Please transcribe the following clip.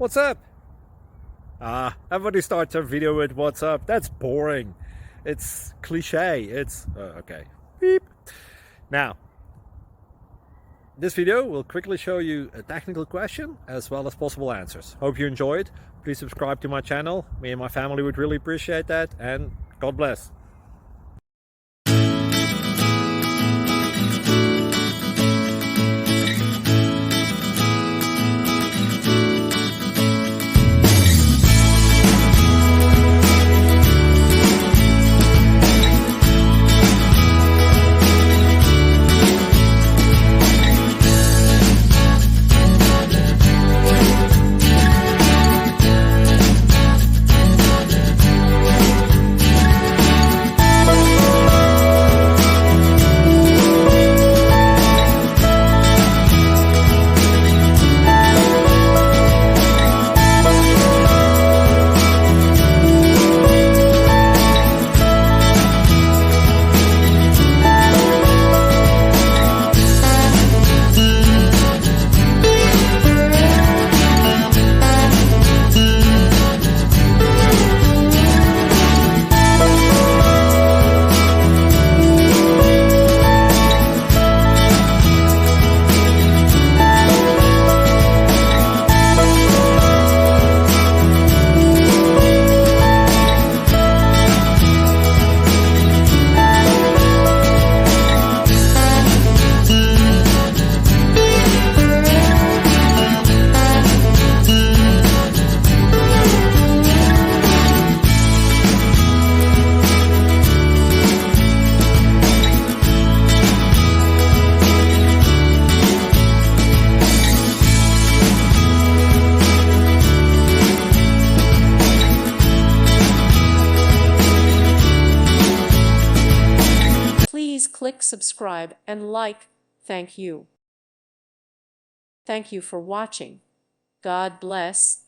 What's up? Everybody starts their video with what's up. That's boring. It's cliche. It's okay. Beep. Now, this video will quickly show you a technical question as well as possible answers. Hope you enjoyed. Please subscribe to my channel. Me and my family would really appreciate that, and God bless. Please click subscribe and like. Thank you. Thank you for watching. God bless.